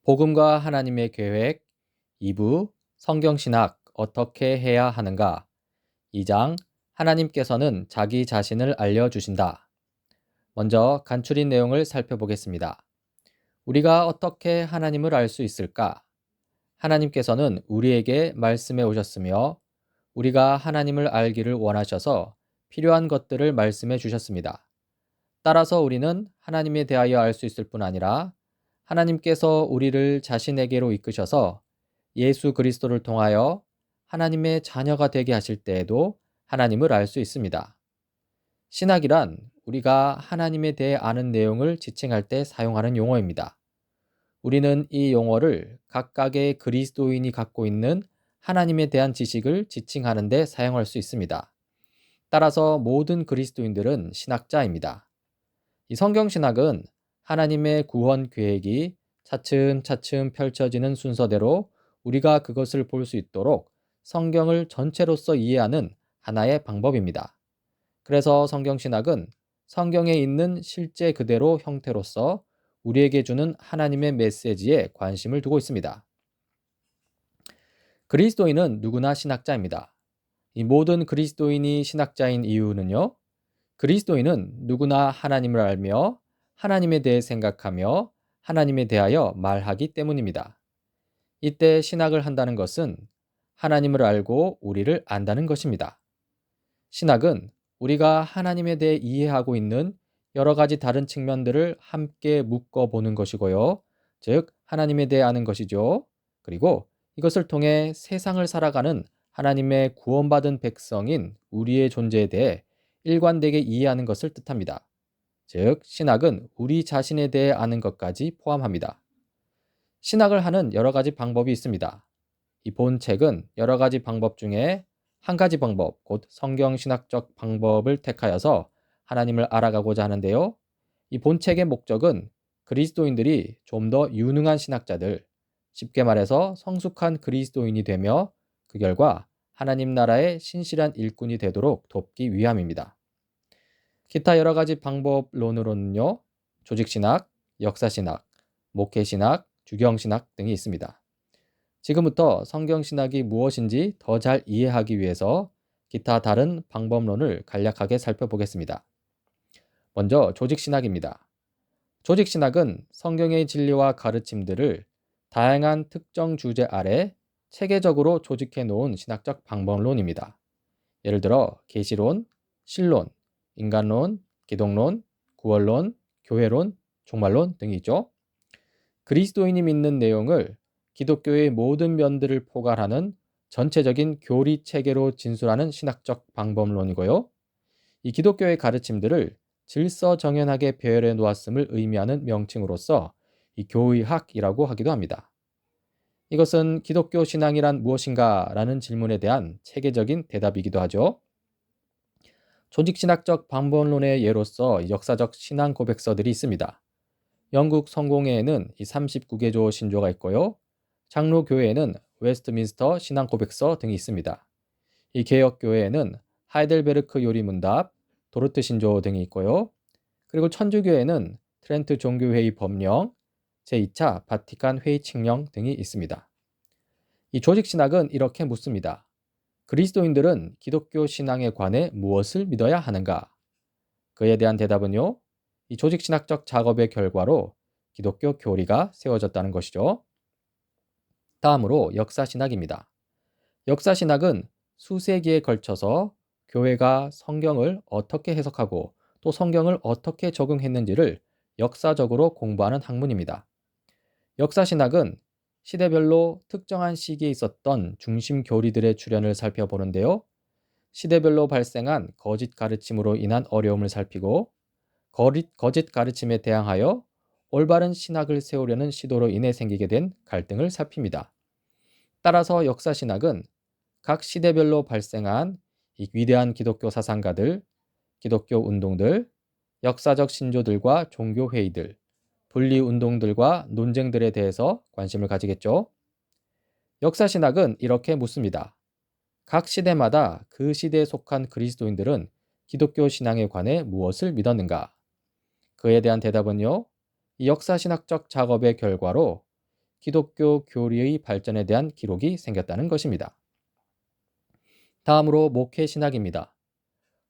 복음과 하나님의 계획 2부 성경신학 어떻게 해야 하는가 2장 하나님께서는 자기 자신을 알려주신다. 먼저 간추린 내용을 살펴보겠습니다. 우리가 어떻게 하나님을 알 수 있을까? 하나님께서는 우리에게 말씀해 오셨으며 우리가 하나님을 알기를 원하셔서 필요한 것들을 말씀해 주셨습니다. 따라서 우리는 하나님에 대하여 알 수 있을 뿐 아니라 하나님께서 우리를 자신에게로 이끄셔서 예수 그리스도를 통하여 하나님의 자녀가 되게 하실 때에도 하나님을 알 수 있습니다. 신학이란 우리가 하나님에 대해 아는 내용을 지칭할 때 사용하는 용어입니다. 우리는 이 용어를 각각의 그리스도인이 갖고 있는 하나님에 대한 지식을 지칭하는 데 사용할 수 있습니다. 따라서 모든 그리스도인들은 신학자입니다. 이 성경신학은 하나님의 구원 계획이 차츰차츰 펼쳐지는 순서대로 우리가 그것을 볼 수 있도록 성경을 전체로서 이해하는 하나의 방법입니다. 그래서 성경신학은 성경에 있는 실제 그대로 형태로서 우리에게 주는 하나님의 메시지에 관심을 두고 있습니다. 그리스도인은 누구나 신학자입니다. 이 모든 그리스도인이 신학자인 이유는요. 그리스도인은 누구나 하나님을 알며 하나님에 대해 생각하며 하나님에 대하여 말하기 때문입니다. 이때 신학을 한다는 것은 하나님을 알고 우리를 안다는 것입니다. 신학은 우리가 하나님에 대해 이해하고 있는 여러 가지 다른 측면들을 함께 묶어보는 것이고요. 즉, 하나님에 대해 아는 것이죠. 그리고 이것을 통해 세상을 살아가는 하나님의 구원받은 백성인 우리의 존재에 대해 일관되게 이해하는 것을 뜻합니다. 즉, 신학은 우리 자신에 대해 아는 것까지 포함합니다. 신학을 하는 여러 가지 방법이 있습니다. 이 본 책은 여러 가지 방법 중에 한 가지 방법, 곧 성경신학적 방법을 택하여서 하나님을 알아가고자 하는데요. 이 본 책의 목적은 그리스도인들이 좀 더 유능한 신학자들, 쉽게 말해서 성숙한 그리스도인이 되며 그 결과 하나님 나라의 신실한 일꾼이 되도록 돕기 위함입니다. 기타 여러 가지 방법론으로는요, 조직신학, 역사신학, 목회신학, 주경신학 등이 있습니다. 지금부터 성경신학이 무엇인지 더 잘 이해하기 위해서 기타 다른 방법론을 간략하게 살펴보겠습니다. 먼저 조직신학입니다. 조직신학은 성경의 진리와 가르침들을 다양한 특정 주제 아래 체계적으로 조직해 놓은 신학적 방법론입니다. 예를 들어 계시론, 신론, 인간론, 기독론, 구원론, 교회론, 종말론 등이 있죠. 그리스도인이 믿는 내용을 기독교의 모든 면들을 포괄하는 전체적인 교리 체계로 진술하는 신학적 방법론이고요. 이 기독교의 가르침들을 질서정연하게 배열해 놓았음을 의미하는 명칭으로서 이 교의학이라고 하기도 합니다. 이것은 기독교 신앙이란 무엇인가 라는 질문에 대한 체계적인 대답이기도 하죠. 조직신학적 방법론의 예로서 역사적 신앙 고백서들이 있습니다. 영국 성공회에는 이 39개조 신조가 있고요. 장로교회에는 웨스트민스터 신앙 고백서 등이 있습니다. 이 개혁교회에는 하이델베르크 요리문답, 도르트 신조 등이 있고요. 그리고 천주교회에는 트렌트 종교회의 법령, 제2차 바티칸 회의 칙령 등이 있습니다. 이 조직신학은 이렇게 묻습니다. 그리스도인들은 기독교 신앙에 관해 무엇을 믿어야 하는가? 그에 대한 대답은요. 이 조직신학적 작업의 결과로 기독교 교리가 세워졌다는 것이죠. 다음으로 역사신학입니다. 역사신학은 수세기에 걸쳐서 교회가 성경을 어떻게 해석하고 또 성경을 어떻게 적용했는지를 역사적으로 공부하는 학문입니다. 역사신학은 시대별로 특정한 시기에 있었던 중심 교리들의 출현을 살펴보는데요. 시대별로 발생한 거짓 가르침으로 인한 어려움을 살피고 거짓 가르침에 대항하여 올바른 신학을 세우려는 시도로 인해 생기게 된 갈등을 살핍니다. 따라서 역사신학은 각 시대별로 발생한 이 위대한 기독교 사상가들, 기독교 운동들, 역사적 신조들과 종교 회의들, 분리 운동들과 논쟁들에 대해서 관심을 가지겠죠. 역사신학은 이렇게 묻습니다. 각 시대마다 그 시대에 속한 그리스도인들은 기독교 신앙에 관해 무엇을 믿었는가? 그에 대한 대답은요. 이 역사신학적 작업의 결과로 기독교 교리의 발전에 대한 기록이 생겼다는 것입니다. 다음으로 목회신학입니다.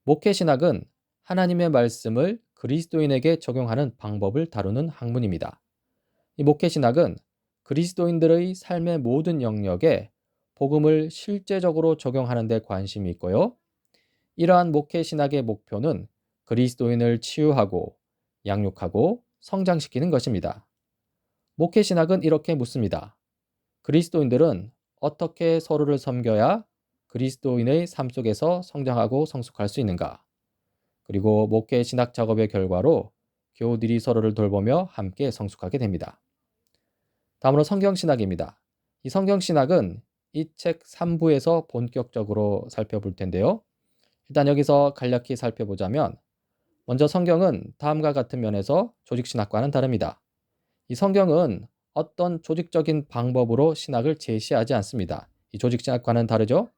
목회신학은 하나님의 말씀을 그리스도인에게 적용하는 방법을 다루는 학문입니다. 이 목회신학은 그리스도인들의 삶의 모든 영역에 복음을 실제적으로 적용하는 데 관심이 있고요. 이러한 목회신학의 목표는 그리스도인을 치유하고 양육하고 성장시키는 것입니다. 목회신학은 이렇게 묻습니다. 그리스도인들은 어떻게 서로를 섬겨야 그리스도인의 삶 속에서 성장하고 성숙할 수 있는가? 그리고 목회 신학 작업의 결과로 교우들이 서로를 돌보며 함께 성숙하게 됩니다. 다음으로 성경신학입니다. 이 성경신학은 이 책 3부에서 본격적으로 살펴볼 텐데요. 일단 여기서 간략히 살펴보자면 먼저 성경은 다음과 같은 면에서 조직신학과는 다릅니다. 이 성경은 어떤 조직적인 방법으로 신학을 제시하지 않습니다. 이 조직신학과는 다르죠?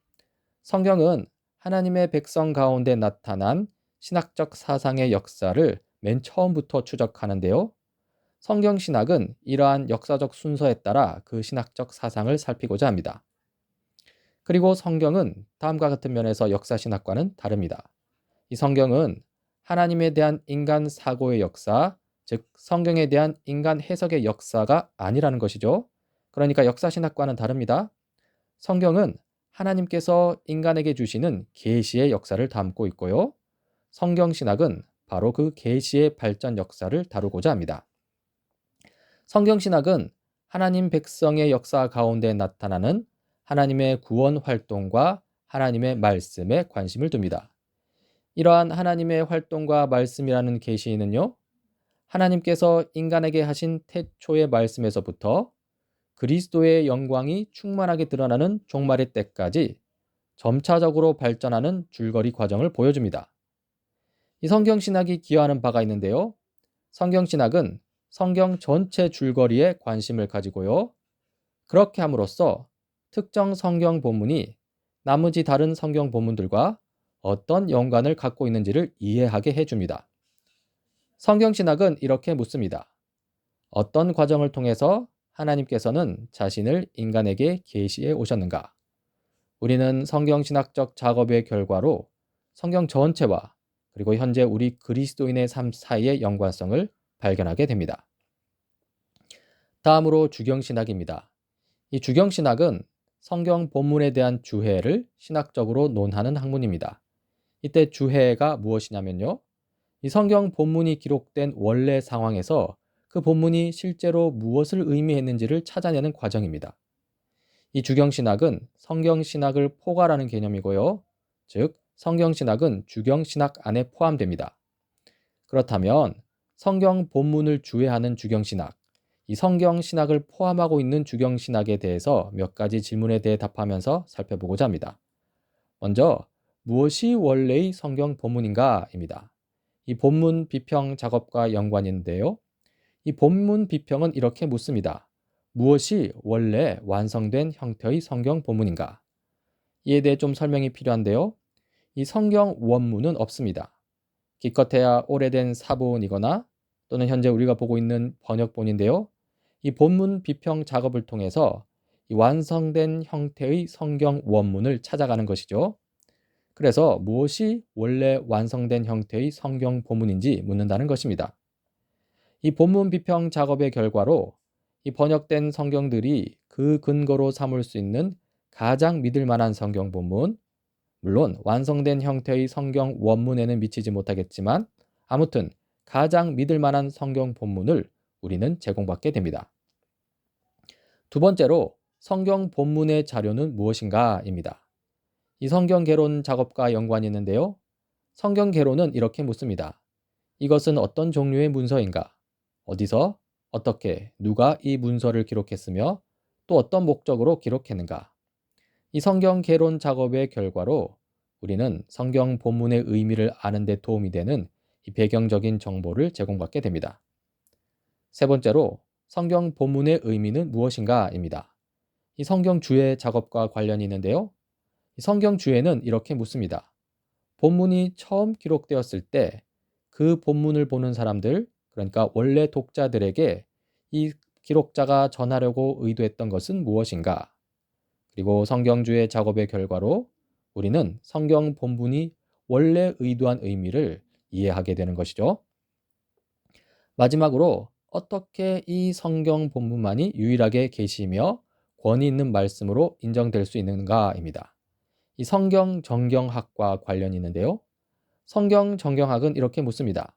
성경은 하나님의 백성 가운데 나타난 신학적 사상의 역사를 맨 처음부터 추적하는데요. 성경신학은 이러한 역사적 순서에 따라 그 신학적 사상을 살피고자 합니다. 그리고 성경은 다음과 같은 면에서 역사신학과는 다릅니다. 이 성경은 하나님에 대한 인간 사고의 역사, 즉 성경에 대한 인간 해석의 역사가 아니라는 것이죠. 그러니까 역사신학과는 다릅니다. 성경은 하나님께서 인간에게 주시는 계시의 역사를 담고 있고요. 성경신학은 바로 그 계시의 발전 역사를 다루고자 합니다. 성경신학은 하나님 백성의 역사 가운데 나타나는 하나님의 구원 활동과 하나님의 말씀에 관심을 둡니다. 이러한 하나님의 활동과 말씀이라는 계시는요, 하나님께서 인간에게 하신 태초의 말씀에서부터 그리스도의 영광이 충만하게 드러나는 종말의 때까지 점차적으로 발전하는 줄거리 과정을 보여줍니다. 이 성경신학이 기여하는 바가 있는데요. 성경신학은 성경 전체 줄거리에 관심을 가지고요. 그렇게 함으로써 특정 성경 본문이 나머지 다른 성경 본문들과 어떤 연관을 갖고 있는지를 이해하게 해줍니다. 성경신학은 이렇게 묻습니다. 어떤 과정을 통해서 하나님께서는 자신을 인간에게 계시해 오셨는가? 우리는 성경신학적 작업의 결과로 성경 전체와 그리고 현재 우리 그리스도인의 삶 사이의 연관성을 발견하게 됩니다. 다음으로 주경신학입니다. 이 주경신학은 성경 본문에 대한 주해를 신학적으로 논하는 학문입니다. 이때 주해가 무엇이냐면요. 이 성경 본문이 기록된 원래 상황에서 그 본문이 실제로 무엇을 의미했는지를 찾아내는 과정입니다. 이 주경신학은 성경신학을 포괄하는 개념이고요. 즉, 성경신학은 주경신학 안에 포함됩니다. 그렇다면 성경 본문을 주해하는 주경신학, 이 성경신학을 포함하고 있는 주경신학에 대해서 몇 가지 질문에 대해 답하면서 살펴보고자 합니다. 먼저, 무엇이 원래의 성경 본문인가입니다. 이 본문 비평 작업과 연관이 있는데요. 이 본문 비평은 이렇게 묻습니다. 무엇이 원래 완성된 형태의 성경 본문인가? 이에 대해 좀 설명이 필요한데요. 이 성경 원문은 없습니다. 기껏해야 오래된 사본이거나 또는 현재 우리가 보고 있는 번역본인데요. 이 본문 비평 작업을 통해서 이 완성된 형태의 성경 원문을 찾아가는 것이죠. 그래서 무엇이 원래 완성된 형태의 성경 본문인지 묻는다는 것입니다. 이 본문 비평 작업의 결과로 이 번역된 성경들이 그 근거로 삼을 수 있는 가장 믿을 만한 성경 본문, 물론 완성된 형태의 성경 원문에는 미치지 못하겠지만 아무튼 가장 믿을 만한 성경 본문을 우리는 제공받게 됩니다. 두 번째로 성경 본문의 자료는 무엇인가입니다. 이 성경 개론 작업과 연관이 있는데요. 성경 개론은 이렇게 묻습니다. 이것은 어떤 종류의 문서인가? 어디서, 어떻게, 누가 이 문서를 기록했으며 또 어떤 목적으로 기록했는가? 이 성경 개론 작업의 결과로 우리는 성경 본문의 의미를 아는 데 도움이 되는 이 배경적인 정보를 제공받게 됩니다. 세 번째로 성경 본문의 의미는 무엇인가입니다. 이 성경 주해 작업과 관련이 있는데요. 이 성경 주해는 이렇게 묻습니다. 본문이 처음 기록되었을 때 그 본문을 보는 사람들, 그러니까 원래 독자들에게 이 기록자가 전하려고 의도했던 것은 무엇인가? 그리고 성경주의 작업의 결과로 우리는 성경 본문이 원래 의도한 의미를 이해하게 되는 것이죠. 마지막으로 어떻게 이 성경 본문만이 유일하게 계시며 권위 있는 말씀으로 인정될 수 있는가입니다. 이 성경 정경학과 관련이 있는데요. 성경 정경학은 이렇게 묻습니다.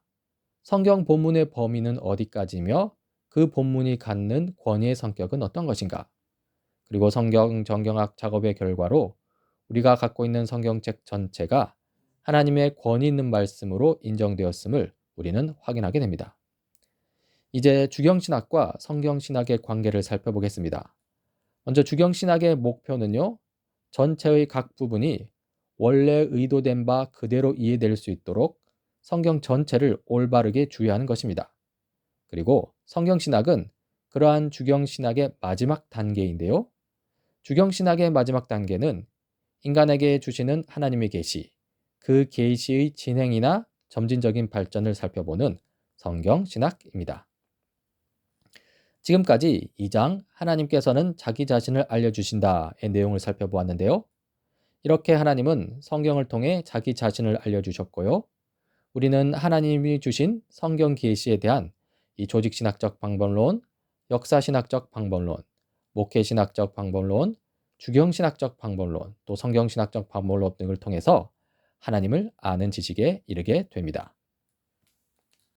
성경 본문의 범위는 어디까지며 그 본문이 갖는 권위의 성격은 어떤 것인가? 그리고 성경 정경학 작업의 결과로 우리가 갖고 있는 성경책 전체가 하나님의 권위 있는 말씀으로 인정되었음을 우리는 확인하게 됩니다. 이제 주경신학과 성경신학의 관계를 살펴보겠습니다. 먼저 주경신학의 목표는요, 전체의 각 부분이 원래 의도된 바 그대로 이해될 수 있도록 성경 전체를 올바르게 주의하는 것입니다. 그리고 성경신학은 그러한 주경신학의 마지막 단계인데요. 주경신학의 마지막 단계는 인간에게 주시는 하나님의 계시, 그 계시의 진행이나 점진적인 발전을 살펴보는 성경신학입니다. 지금까지 2장 하나님께서는 자기 자신을 알려주신다의 내용을 살펴보았는데요. 이렇게 하나님은 성경을 통해 자기 자신을 알려주셨고요. 우리는 하나님이 주신 성경 계시에 대한 이 조직신학적 방법론, 역사신학적 방법론, 목회신학적 방법론, 주경신학적 방법론, 또 성경신학적 방법론 등을 통해서 하나님을 아는 지식에 이르게 됩니다.